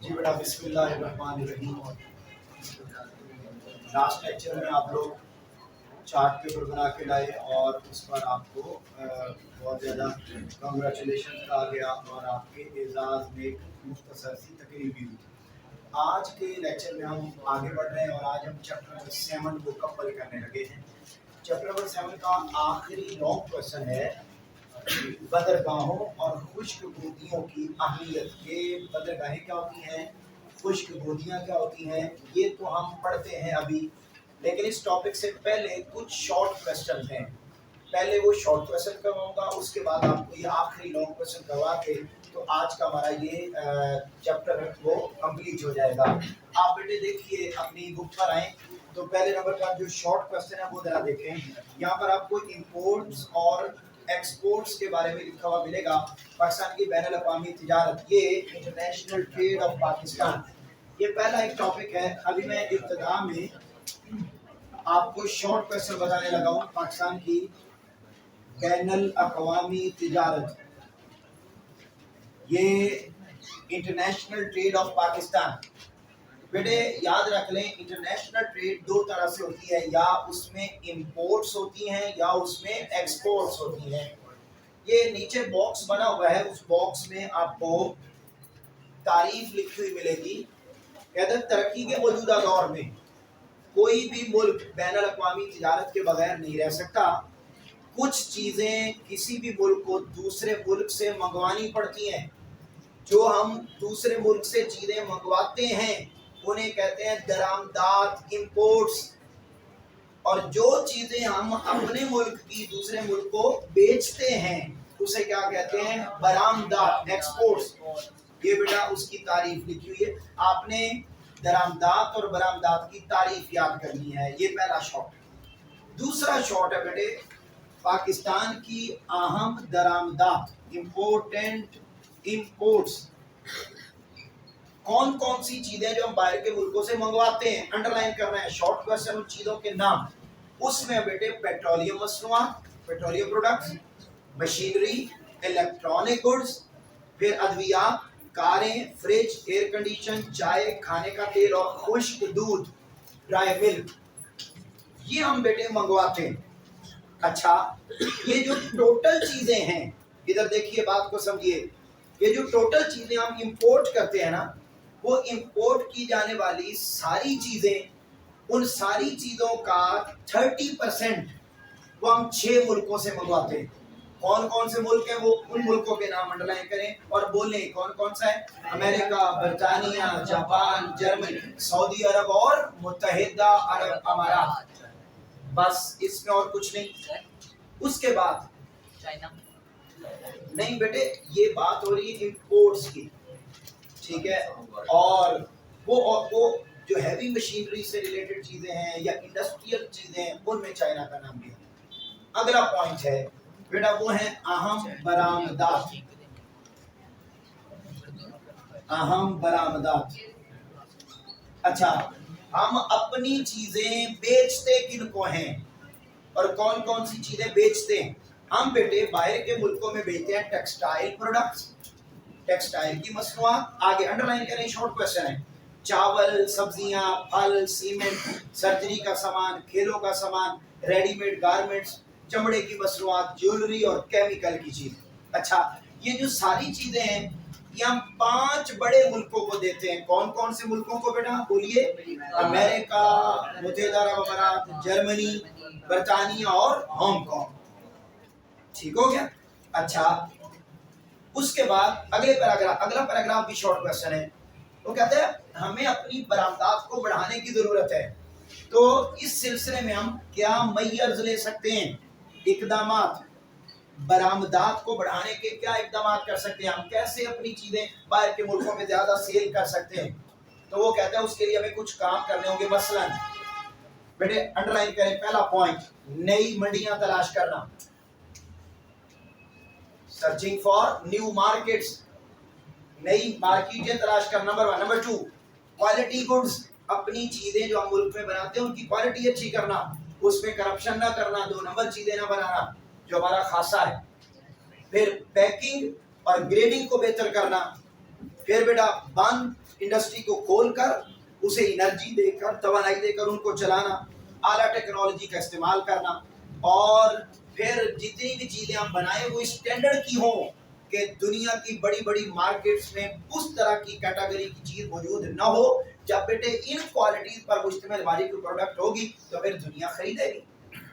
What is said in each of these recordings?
जी बेटा बिस्मिल्लाहिर्रहमानिर्रहीम। Last lecture में आप लोग चार्ट पेपर बना के लाए और उस पर आपको बहुत ज़्यादा कंग्रेचुलेशन कहा गया और आपके एजाज़ में एक मुख्तसर सी तकरीब भी हुई। आज के लेक्चर में हम आगे बढ़ रहे हैं और आज हम चैप्टर नंबर 7 को कवर करने लगे हैं। चैप्टर नंबर 7 का आखिरी लॉन्ग क्वेश्चन है बदरगाहों और खुश्क गोदियों की अहमियत। ये बदरगाहें क्या होती हैं, खुश्क गोदियाँ क्या होती हैं, ये तो हम पढ़ते हैं अभी, लेकिन इस टॉपिक से पहले कुछ शॉर्ट क्वेश्चन हैं। पहले वो शॉर्ट क्वेश्चन करवाऊंगा, उसके बाद आपको ये आखिरी लॉन्ग क्वेश्चन करवा के तो आज का हमारा ये चैप्टर वो कंप्लीट हो जाएगा। आप बेटे देखिए अपनी बुक पर आए तो पहले नंबर का जो शॉर्ट क्वेश्चन है वो जरा देखें। यहाँ पर आपको इंपोर्ट्स और एक्सपोर्ट्स के बारे में लिखा हुआ मिलेगा। पाकिस्तान की बैनुल अक़वामी तिजारत, ये इंटरनेशनल ट्रेड ऑफ पाकिस्तान, ये पहला एक टॉपिक है। अभी मैं इब्तिदा में आपको शॉर्ट क्वेश्चन बताने लगा हूँ। पाकिस्तान की बैनुल अक़वामी तिजारत, ये इंटरनेशनल ट्रेड ऑफ पाकिस्तान। बेटे याद रख लें, इंटरनेशनल ट्रेड दो तरह से होती है, या उसमें इंपोर्ट्स होती हैं या उसमें एक्सपोर्ट्स होती हैं। ये नीचे बॉक्स बना हुआ है, उस बॉक्स में आपको तारीफ लिखी हुई मिलेगी। कहते हैं तरक्की के मौजूदा दौर में कोई भी मुल्क बैनुल अक़वामी तिजारत के बगैर नहीं रह सकता। कुछ चीज़ें किसी भी मुल्क को दूसरे मुल्क से मंगवानी पड़ती हैं। जो हम दूसरे मुल्क से चीज़ें मंगवाते हैं उन्हें कहते हैं दरामदात, इंपोर्ट्स। और जो चीज़ें हम अपने मुल्क की दूसरे मुल्क को बेचते हैं उसे क्या कहते हैं, बरामदात, एक्सपोर्ट्स। ये बेटा उसकी तारीफ लिखी हुई है, आपने दरामदात और बरामदात की तारीफ याद करनी है। ये पहला शॉर्ट है। दूसरा शॉर्ट है बेटे पाकिस्तान की अहम दरामदात, इम्पोर्टेंट इंपोर्ट्स। कौन कौन सी चीजें जो हम बाहर के मुल्कों से मंगवाते हैं, अंडरलाइन करना है शॉर्ट क्वेश्चन, उन चीजों के नाम। उसमें बेटे पेट्रोलियम मसनूआत, petroleum products, machinery, electronic goods, फिर अद्वियात, कारें, फ्रिज, एयर कंडीशन, चाय, खाने का तेल और खुश्क दूध, ड्राई मिल्क, ये हम बेटे मंगवाते हैं। अच्छा, ये जो टोटल चीजें हैं, इधर देखिए बात को समझिए, ये जो टोटल चीजें हम इंपोर्ट करते हैं ना, वो इंपोर्ट की जाने वाली सारी चीजें, उन सारी चीजों का 30% वो हम 6 मुल्कों से मंगवाते हैं। कौन कौन से मुल्क हैं, वो उन मुल्कों के नाम अंडरलाइन करें और बोलें कौन कौन सा है। अमेरिका, बरतानिया, जापान, जर्मनी, सऊदी अरब और मुत्तहिदा अरब अमारात। बस, इसमें और कुछ नहीं। उसके बाद चाइना नहीं बेटे, ये बात हो रही है इंपोर्ट्स की, ठीक है। और वो जो हैवी मशीनरी से रिलेटेड चीजें हैं या इंडस्ट्रियल चीजें हैं, उनमें चाइना का नाम भी है। अगला पॉइंट है बेटा, वो है अहम बरामदात। अहम बरामदात, अच्छा, हम अपनी चीजें बेचते किनको हैं और कौन कौन सी चीजें बेचते हैं। हम बेटे बाहर के मुल्कों में बेचते हैं टेक्सटाइल प्रोडक्ट्स, टेक्सटाइल की मसनूआत। आगे अंडरलाइन करें, शॉर्ट क्वेश्चन है। चावल, सब्जियां, फल, सीमेंट, सर्जरी का सामान, खेलों का सामान, रेडीमेड गारमेंट्स, चमड़े की मसनूआत, ज्वेलरी और केमिकल की चीज। अच्छा, ये जो सारी चीजें हैं ये हम 5 बड़े मुल्कों को देते हैं। कौन कौन से मुल्कों को बेटा बोलिए, अमेरिका, मुत्तहिदा अरब अमारात, जर्मनी, बरतानिया और हांगकांग। ठीक हो गया। अच्छा, उसके बाद अगला पैराग्राफ भी शॉर्ट क्वेश्चन है। वो कहते हैं हमें अपनी बरामदात को बढ़ाने की जरूरत है, तो इस सिलसिले में हम क्या मय्यर्स ले सकते हैं, इकदामात। बरामदात को बढ़ाने के क्या इकदाम कर सकते हैं, हम कैसे अपनी चीजें बाहर के मुल्कों में ज्यादा सेल कर सकते हैं। तो वो कहते हैं उसके लिए हमें कुछ काम करने होंगे। मसलन बेटे अंडरलाइन करें, पहला पॉइंट, नई मंडियां तलाश करना, सर्चिंग फॉर न्यू मार्केट्स, नई मार्केटें तलाश करना, नंबर 1। नंबर 2, क्वालिटी गुड्स, अपनी चीजें जो हम मुल्क में बनाते हैं उनकी क्वालिटी अच्छी करना, उसमें करप्शन ना करना, 2 नंबर चीजें ना बनाना जो हमारा खासा है। फिर पैकिंग और ग्रेडिंग को बेहतर करना, फिर बेटा बंद इंडस्ट्री को खोलकर उसे एनर्जी देकर, तवानाई देकर उनको चलाना, आला टेक्नोलॉजी का इस्तेमाल करना, और फिर जितनी भी चीजें हम बनाए वो स्टैंडर्ड की हो कि दुनिया की बड़ी बड़ी मार्केट्स में उस तरह की कैटेगरी की चीज मौजूद न हो। जब बेटे इन क्वालिटीज पर मुश्तमिल हमारी कोई प्रोडक्ट होगी तो फिर दुनिया खरीदेगी।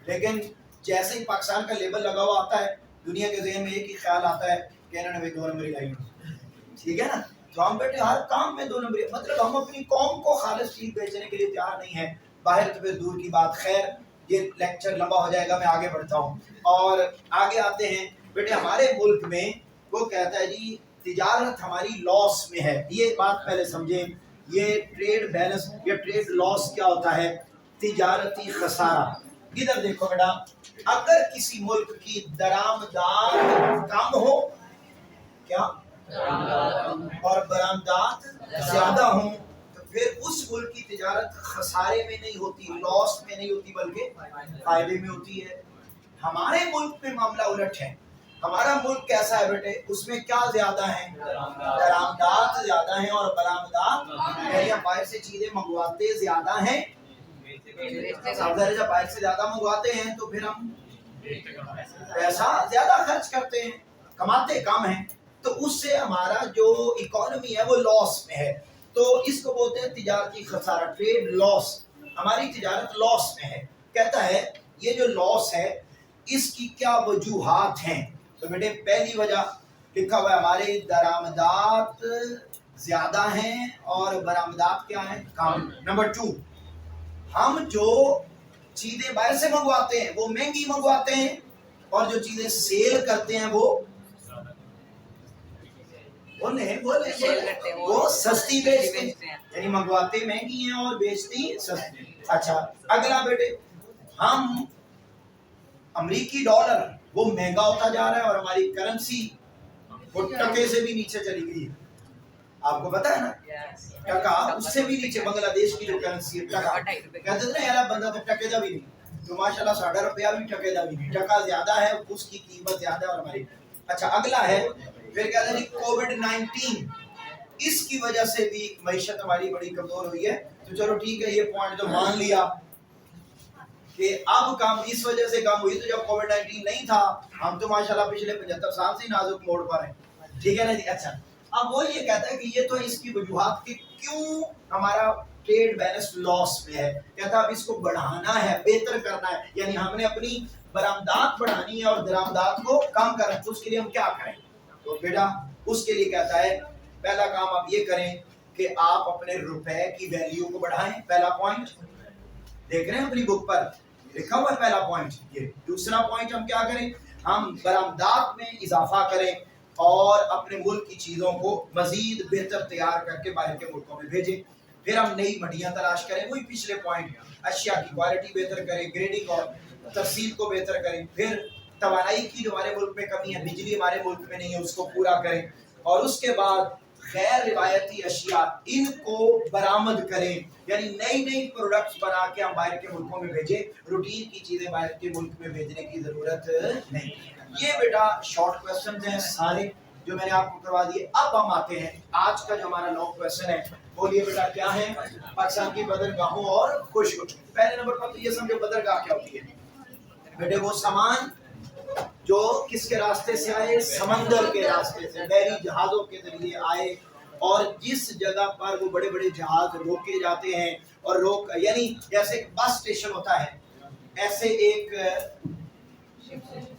लेकिन जैसे ही पाकिस्तान का लेबल लगा हुआ आता है, दुनिया के ज़हन में एक ही ख्याल आता है कि इन्होंने भी 2 नंबरी लाई, ठीक है ना। तो हम बेटे हर काम में 2 नंबरी, मतलब हम अपनी कौम को खालिस चीज बेचने के लिए तैयार नहीं है, बाहर तो फिर दूर की बात। खैर ये लेक्चर लंबा हो जाएगा, मैं आगे बढ़ता हूँ। और आगे आते हैं बेटे, हमारे मुल्क में वो कहता है जी तिजारत हमारी लॉस में है। ये बात पहले समझें, ये ट्रेड बैलेंस या ट्रेड लॉस क्या होता है, तिजारती खसारा। इधर देखो बेटा, अगर किसी मुल्क की दरामदात कम हो, क्या और बरामदात ज्यादा हो, तो फिर उस मुल्क की तिजारत खसारे में नहीं होती, लॉस में नहीं होती, बल्कि फायदे में होती है। हमारे मुल्क में मामला उलट है। हमारा मुल्क कैसा है बेटे, उसमें क्या ज्यादा है, दरामदात ज्यादा है और बरामदात, यानी हम बाहर से चीजें मंगवाते ज्यादा हैं। जब बाहर से ज्यादा मंगवाते हैं तो फिर हम पैसा ज्यादा खर्च करते हैं, कमाते कम हैं, तो उससे हमारा जो इकोनॉमी है वो लॉस में है। तो इसको बोलते हैं तिजारती खसारा, ट्रेड लॉस। हमारी तिजारत लॉस में है। कहता है ये जो लॉस है इसकी क्या वजूहात हैं। तो बेटे पहली वजह लिखा हुआ है, हमारे दरामदात ज्यादा हैं और बरामदात क्या है, कम। नंबर 2, हम जो चीजें बाहर से मंगवाते हैं वो महंगी मंगवाते हैं, और जो चीजें सेल करते हैं वो वो सस्ती बेचते हैं, यानी मंगवाते महंगी हैं और बेचती सस्ती। अच्छा अगला बेटे, हम अमेरिकी डॉलर वो महंगा होता जा रहा है और हमारी करेंसी वो टके से भी नीचे चली गई है। आपको पता है ना, टका उससे भी नीचे, बांग्लादेश की जो करेंसी है टका, कहते थे ना यार बंदा तो टके दा भी नहीं, तो माशाल्लाह 1.5 रुपया भी टके दा भी नहीं, टका ज्यादा है, उसकी कीमत ज्यादा है और हमारी। अच्छा अगला है, फिर कहते हैं कोविड-19, इसकी वजह से भी मईशत हमारी बड़ी कमजोर हुई है। तो चलो ठीक है, ये पॉइंट तो मान लिया कि अब काम इस वजह से कम हुई, तो जब कोविड-19 नहीं था हम तो माशाल्लाह पिछले 75 साल से नाजुक मोड़ पर हैं, ठीक है ना जी। अच्छा अब वो ये कहता है कि ये तो इसकी वजूहात कि क्यों हमारा ट्रेड बैलेंस लॉस में है। कहता है अब इसको बढ़ाना है, बेहतर करना है, यानी हमने अपनी बरामदात बढ़ानी है और दरामदात को कम करना है। तो उसके लिए हम क्या करें, तो बेटा उसके लिए कहता है पहला काम आप ये करें कि आप अपने रुपए की वैल्यू को बढ़ाएं। पहला पॉइंट देख रहे हैं अपनी बुक पर लिखा हुआ है, पहला पॉइंट ये। दूसरा पॉइंट हम क्या करें, हम बरामदात में इजाफा करें और अपने मुल्क की चीजों को मजीद बेहतर तैयार करके बाहर के मुल्कों में भेजें। फिर हम नई मंडियां तलाश करें, वही पिछले पॉइंट, अशिया की क्वालिटी बेहतर करें, ग्रेडिंग और तरसील को बेहतर करें। फिर तवानाई की जो हमारे मुल्क में कमी है, बिजली हमारे मुल्क में नहीं है, उसको पूरा करें। और उसके बाद गैर रिवायती अशिया इनको बरामद करें, यानी नई नई प्रोडक्ट्स बना के हम बाहर के मुल्कों में भेजें। रूटीन की चीजें बाहर के मुल्क में भेजने की जरूरत नहीं। ये बेटा शॉर्ट क्वेश्चन हैं सारे जो मैंने आपको करवा दिए। अब हम आते हैं आज का जो हमारा लॉन्ग क्वेश्चन है, बोलिए बेटा क्या है, पाकिस्तान की बंदरगाहों और खुशक। पहले नंबर पर तो ये समझो बंदरगाह क्या होती है बेटे, वो सामान जो किसके रास्ते से आए, समंदर के रास्ते से, बहरी जहाजों के जरिए आए, और जिस जगह पर वो बड़े बड़े जहाज रोके जाते हैं और रोक, यानी जैसे बस स्टेशन होता है ऐसे एक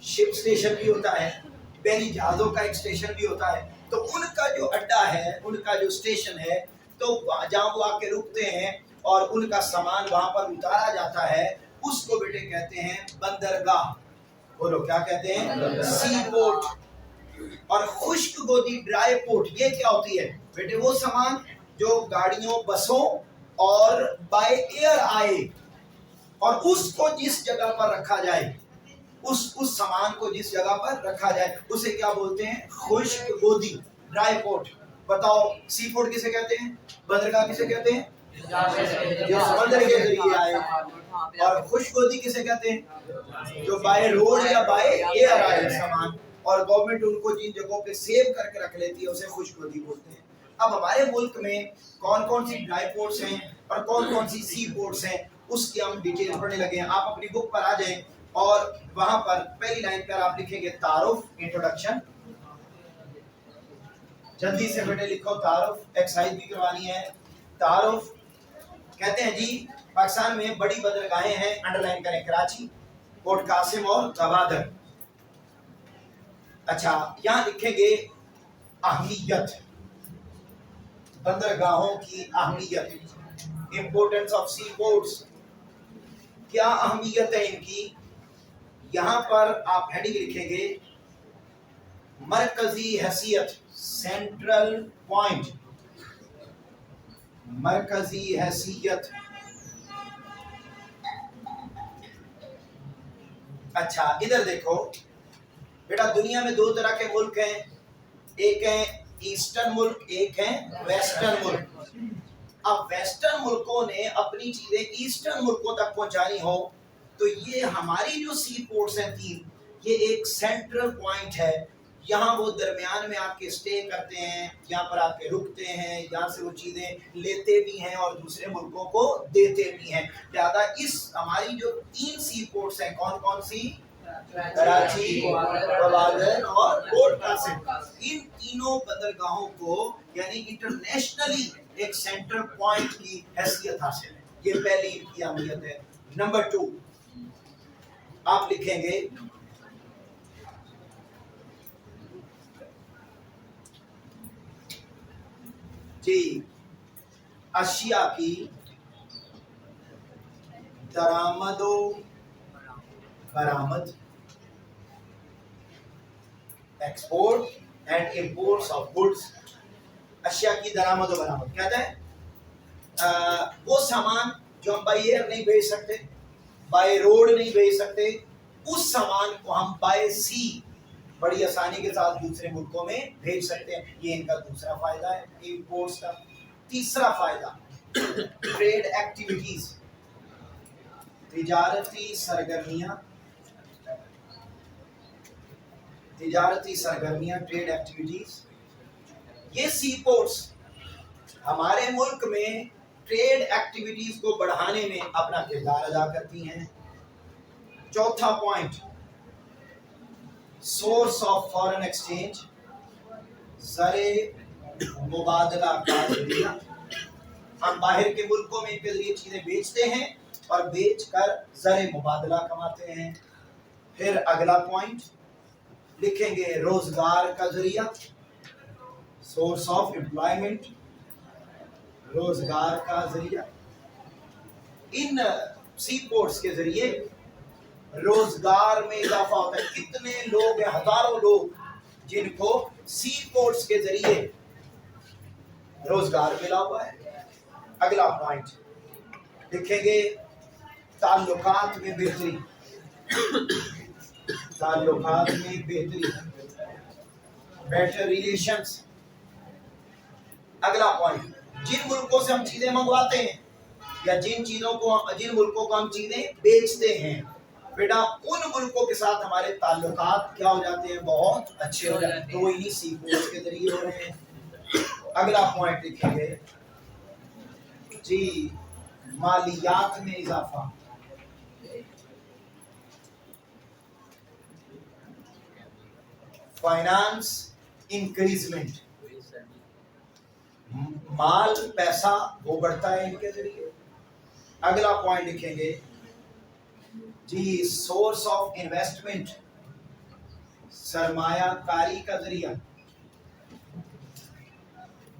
शिप स्टेशन भी होता है, बहरी जहाजों का एक स्टेशन भी होता है। तो उनका जो अड्डा है, उनका जो स्टेशन है, तो जहाँ वो आके रुकते हैं और उनका सामान वहां पर उतारा जाता है, उसको बेटे कहते हैं बंदरगाह। बोलो क्या कहते हैं, सी पोर्ट। और खुश्क गोदी ड्राई पोर्ट, ये क्या होती है बेटे, वो सामान जो गाड़ियों बसों और बाय एयर आए और उसको जिस जगह पर रखा जाए, उस सामान को जिस जगह पर रखा जाए उसे क्या बोलते हैं, खुश्क गोदी ड्राई पोर्ट। बताओ सी पोर्ट किसे कहते हैं, बंदरगाह किसे कहते हैं, जो समंदर के जरिए आए। और खुश्क गोदी किसे कहते हैं, जो बाय रोड या बाय एयर आए सामान, और गवर्नमेंट उनको जिन जगहों पे सेव करके रख लेती है उसे खुश्क गोदी बोलते हैं। अब हमारे मुल्क में कौन कौन सी ड्राई पोर्ट्स हैं और कौन कौन सी सी पोर्ट्स हैं उसकी हम डिटेल पढ़ने लगे हैं। आप अपनी बुक पर आ जाएं और वहां पर पहली लाइन पर आप लिखेंगे तारुफ, इंट्रोडक्शन। जल्दी से बेटे लिखो तारुफ, एक्सरसाइज भी करवानी है। तारुफ कहते हैं जी पाकिस्तान में बड़ी बंदरगाहें हैं, अंडरलाइन करें, कराची, पोर्ट कासिम और गवादर। अच्छा, यहां लिखेंगे अहमियत, बंदरगाहों की अहमियत, इंपोर्टेंस ऑफ सी पोर्ट्स, क्या अहमियत है इनकी। यहां पर आप हेडिंग लिखेंगे मरकजी हैसियत, सेंट्रल पॉइंट, मरकजी हैसियत। अच्छा, इधर देखो बेटा, दुनिया में दो तरह के मुल्क हैं, एक है ईस्टर्न मुल्क, एक है वेस्टर्न मुल्क। अब वेस्टर्न मुल्कों ने अपनी चीजें ईस्टर्न मुल्कों तक पहुंचानी हो तो ये हमारी जो सी पोर्ट्स हैं तीन, ये एक सेंट्रल पॉइंट है। यहाँ वो दरमियान में आके स्टे करते हैं, यहाँ पर आके रुकते हैं, यहाँ से वो चीजें लेते भी हैं और दूसरे मुल्कों को देते भी हैं। लिहाजा इस हमारी जो तीन सी पोर्ट्स हैं, कौन कौन सी, कराची, गवादर और पोर्ट कासिम, इन तीनों बंदरगाहों को यानी इंटरनेशनली एक सेंट्रल पॉइंट की हैसियत हासिल है। ये पहली इनकी अहमियत है। नंबर 2 आप लिखेंगे जी अशिया की दरामदो बरामद, export and imports of goods. अशिया की दरामद और बरामद कहते हैं वो सामान जो हम बाय एयर नहीं भेज सकते, बाय रोड नहीं भेज सकते, उस सामान को हम बाय सी बड़ी आसानी के साथ दूसरे मुल्कों में भेज सकते हैं। ये इनका दूसरा फायदा है इंपोर्ट्स का। तीसरा फायदा ट्रेड एक्टिविटीज, तिजारती सरगर्मियां, तिजारती सरगर्मियां, ट्रेड एक्टिविटीज। ये सी पोर्ट्स हमारे मुल्क में ट्रेड एक्टिविटीज को बढ़ाने में अपना किरदार अदा करती हैं। चौथा point source of foreign exchange, ज़रे मुबादला का जरिया। हम बाहर के मुल्कों में इनके जरिए चीजें बेचते हैं और बेचकर ज़रे मुबादला कमाते हैं। फिर अगला पॉइंट लिखेंगे रोजगार का जरिया, सोर्स ऑफ एम्प्लॉयमेंट, रोजगार का जरिया। इन सी पोर्ट्स के जरिए रोजगार में इजाफा होता है। कितने लोग हैं, हजारों लोग जिनको सी पोर्ट्स के जरिए रोजगार मिला हुआ है। अगला पॉइंट लिखेंगे ताल्लुकात में बेहतरी, ताल्लुकात में बेहतरी, बेटर रिलेशंस। अगला पॉइंट जिन मुल्कों से हम चीजें मंगवाते हैं या जिन मुल्कों को हम चीजें बेचते हैं, बेटा उन मुल्कों के साथ हमारे ताल्लुकात क्या हो जाते हैं, बहुत अच्छे हो जाते हैं। तो इन्हीं सी पोर्ट्स के जरिए हो रहे हैं। अगला पॉइंट लिखेंगे जी मालियात में इजाफा, फाइनेंस इंक्रीजमेंट, माल पैसा वो बढ़ता है इनके जरिए। अगला पॉइंट लिखेंगे जी सोर्स ऑफ इन्वेस्टमेंट, सरमायाकारी का जरिया।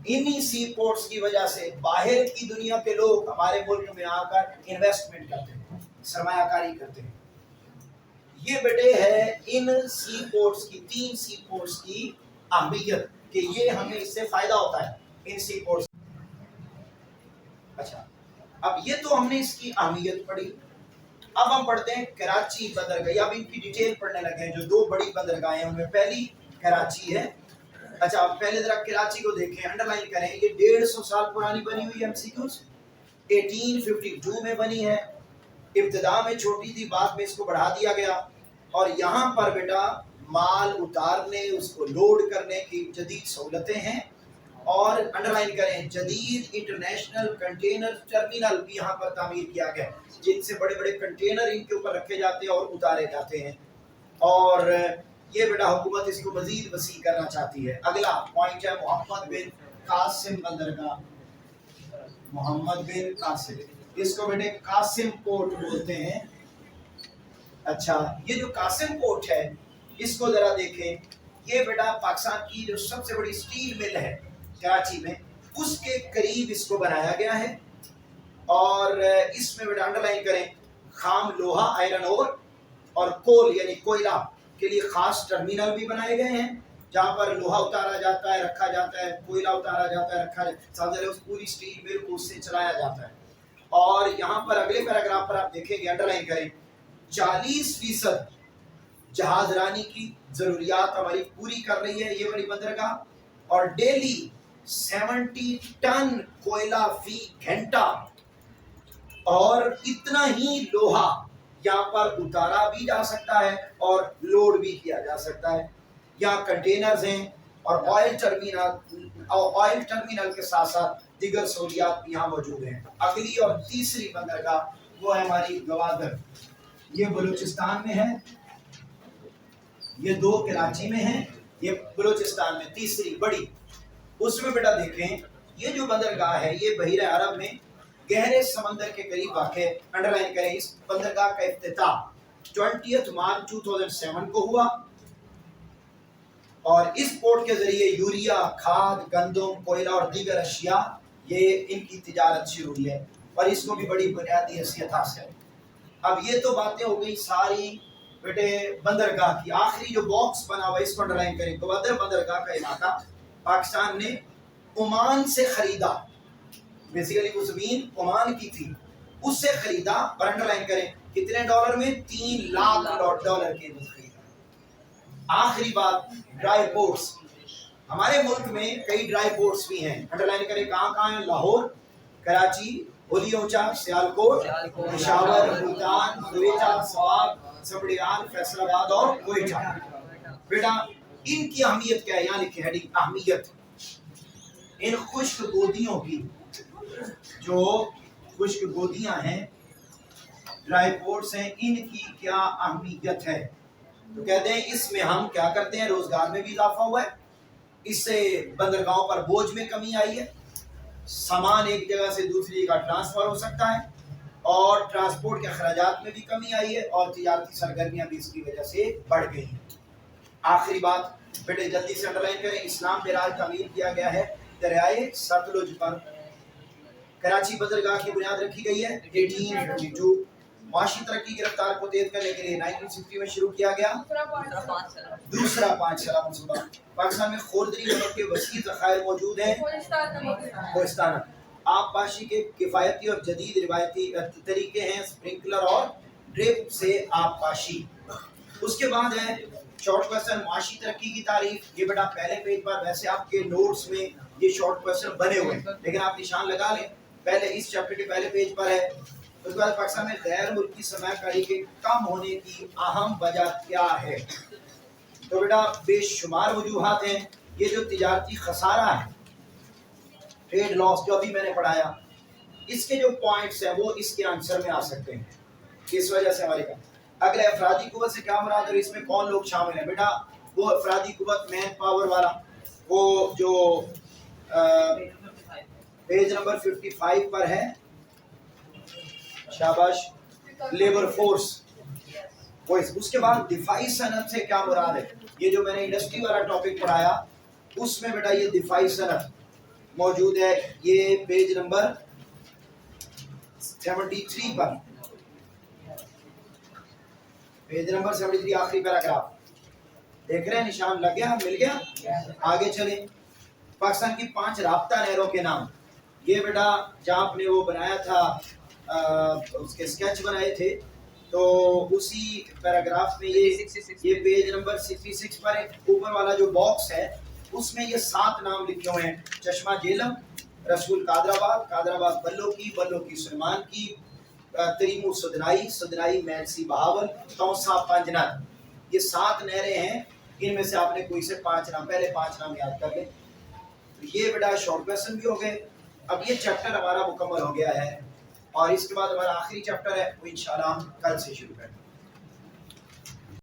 इन्हीं सी पोर्ट्स की वजह से बाहर की दुनिया के लोग हमारे मुल्क में आकर इन्वेस्टमेंट करते हैं, सरमायाकारी करते हैं। ये बेटे है इन सी पोर्ट्स की, तीन सी पोर्ट्स की अहमियत कि ये हमें इससे फायदा होता है इन सी पोर्ट्स। अच्छा, अब ये तो हमने इसकी अहमियत पढ़ी। अब हम पढ़ते हैं कराची बंदरगाह। अब इनकी डिटेल पढ़ने लगे हैं। जो दो बड़ी बंदरगाहें हैं उनमें पहली कराची है। अच्छा, पहले जरा कराची को देखें, अंडरलाइन करें। ये 150 साल पुरानी बनी हुई एमसीक्यूज, 1852 में बनी है। इब्तिदा में छोटी थी, बाद में इसको बढ़ा दिया गया। और यहाँ पर बेटा माल उतारने, उसको लोड करने की जदीद सहूलतें हैं اور انڈرلائن کریں جدید انٹرنیشنل کنٹینر ٹرمینل بھی یہاں پر تعمیر کیا گیا جن سے بڑے بڑے کنٹینر ان کے اوپر رکھے جاتے ہیں اور اتارے جاتے ہیں، اور یہ بیٹا حکومت اس کو مزید وسیع کرنا چاہتی ہے۔ اگلا پوائنٹ ہے محمد بن قاسم بندرگاہ، محمد بن قاسم، اس کو بیٹے قاسم پورٹ بولتے ہیں۔ اچھا یہ جو قاسم پورٹ ہے اس کو ذرا دیکھیں، یہ بیٹا پاکستان کی جو سب سے بڑی سٹیل مل ہے کراچی میں اس کے قریب اس کو بنایا گیا ہے، اور اس میں بیٹا انڈرلائن کریں خام لوہا آئرن اور کول یعنی کوئلہ کے لیے خاص ٹرمینل بھی بنائے گئے ہیں جہاں پر لوہا اتارا جاتا ہے رکھا جاتا ہے، کوئلہ اتارا جاتا ہے رکھا جاتا ہے، اس پوری سٹیل مل کو اس سے چلایا جاتا ہے۔ اور یہاں پر اگلے پیراگراف پر آپ دیکھیں گے انڈرلائن کریں 40% جہاز رانی کی ضروریات ہماری پوری کر رہی ہے یہ بڑی بندرگاہ، اور ڈیلی 70 ٹن کوئلہ فی گھنٹہ اور اتنا ہی لوہا یہاں پر اتارا بھی جا سکتا ہے اور لوڈ بھی کیا جا سکتا ہے۔ یہاں کنٹینرز ہیں اور آئل ٹرمینل کے ساتھ ساتھ دیگر سہولیات بھی یہاں موجود ہیں۔ اگلی اور تیسری بندرگاہ وہ ہے ہماری گوادر، یہ بلوچستان میں ہے، یہ دو کراچی میں ہیں، یہ بلوچستان میں تیسری بڑی۔ اس میں بیٹا دیکھیں یہ جو بندرگاہ ہے یہ بحیرہ عرب میں گہرے سمندر کے قریب واقع، انڈرلائن کریں اس بندرگاہ کا افتتاح 20 مارچ 2007 کو ہوا، اور اس پورٹ کے ذریعے یوریا، کھاد، گندم، کوئلہ اور دیگر اشیاء یہ ان کی تجارت شروع ہوئی ہے اور اس کو بھی بڑی بنیادی حیثیت حاصل ہے۔ اب یہ تو باتیں ہو گئی ساری بیٹے بندرگاہ کی، آخری جو باکس بنا ہوا اس کو انڈرلائن کریں، گوادر بندرگاہ کا علاقہ پاکستان نے عمان سے خریدا، بیسیکلی وہ زمین عمان کی تھی اس سے خریدا، اور انڈرلائن کریں کتنے ڈالر میں؟ $3 لاکھ کے خریدا۔ آخری بات ڈرائی پورٹس، ہمارے ملک میں کئی ڈرائی پورٹس بھی ہیں، انڈرلائن کریں کہاں کہاں ہیں؟ لاہور، کراچی، ہولی اونچا، سیالکوٹ، پشاور، ملتان، کوئٹہ، سوات، سبڑیال، فیصل آباد اور کوئٹہ۔ بیٹا ان کی اہمیت کیا ہے؟ یہاں لکھے ہیڈنگ اہمیت، ان خشک گودیوں کی جو خشک گودیاں ہیں ڈرائی پورٹس ہیں ان کی کیا اہمیت ہے؟ تو کہتے ہیں اس میں ہم کیا کرتے ہیں، روزگار میں بھی اضافہ ہوا ہے، اس سے بندرگاہوں پر بوجھ میں کمی آئی ہے، سامان ایک جگہ سے دوسری جگہ ٹرانسفر ہو سکتا ہے، اور ٹرانسپورٹ کے اخراجات میں بھی کمی آئی ہے، اور تجارتی سرگرمیاں بھی اس کی وجہ سے بڑھ گئی ہیں۔ آخری بات بیٹے جلدی سے انڈرلائن کریں، اسلام پہ راج تعمیر کیا گیا ہے دریائے ستلج پر، کراچی بندرگاہ کی بنیاد رکھی گئی ہے 1852، معاشی ترقی کی رفتار کو تیز کرنے کے لیے 1960 میں شروع کیا گیا دوسرا 5 سالہ منصوبہ۔ پاکستان میں خوردنی نمک کے وسیع ذخائر موجود ہیں، کوہستان آب پاشی کے کفایتی اور جدید روایتی طریقے ہیں، سپرنکلر اور ڈرپ سے آب پاشی۔ اس کے بعد ہے شارٹ کوسچن معاشی ترقی کی تعریف، یہ بیٹا پہلے پیج پر، ویسے آپ کے نوٹس میں یہ شارٹ کوسچن بنے ہوئے ہیں لیکن آپ نشان لگا لیں، پہلے اس چیپٹر کے پہلے پیج پر ہے۔ اس کے بعد پاکستان میں غیر ملکی سرمایہ کاری کے کم ہونے کی اہم وجہ کیا ہے؟ تو بیٹا بے شمار وجوہات ہیں، یہ جو تجارتی خسارہ ہے، ٹریڈ لاس جو ابھی میں نے پڑھایا، اس کے جو پوائنٹس ہیں وہ اس کے آنسر میں آ سکتے ہیں، اس وجہ سے ہمارے کا۔ اگلے افرادی قوت سے کیا مراد ہے، اس میں کون لوگ شامل ہیں؟ بیٹا وہ افرادی قوت مین پاور والا، وہ جو پیج نمبر 55 پر ہے، شاباش، لیبر فورس۔ اس کے بعد دفاعی صنعت سے کیا مراد ہے، یہ جو میں نے انڈسٹری والا ٹاپک پڑھایا اس میں بیٹا یہ دفاعی صنعت موجود ہے، یہ پیج نمبر 73 پر، پیج نمبر 73 آخری پیراگراف دیکھ رہے ہیں، نشان لگ گیا، مل گیا؟ آگے چلیں، پاکستان کی 5 رابطہ نہروں کے نام، یہ بیٹا جہاں آپ نے وہ بنایا تھا اس کے سکیچ بنائے تھے، تو اسی پیراگراف میں یہ پیج نمبر 66 پر ایک اوپر والا جو باکس ہے اس میں یہ 7 نام لکھے ہوئے ہیں، چشمہ جیلم، رسول قادر آباد بلو کی سلمان کی، تریمو سدنائی مینسی بہاول، توسا پنجنت، یہ 7 نہریں ہیں، ان میں سے آپ نے کوئی سے 5 نام، پہلے 5 نام یاد کر لیں۔ تو یہ بیٹا شارٹ کویشچن بھی ہو گئے. اب یہ چیپٹر ہمارا مکمل ہو گیا ہے اور اس کے بعد ہمارا آخری چیپٹر ہے وہ انشاءاللہ ہم کل سے شروع کریں گے.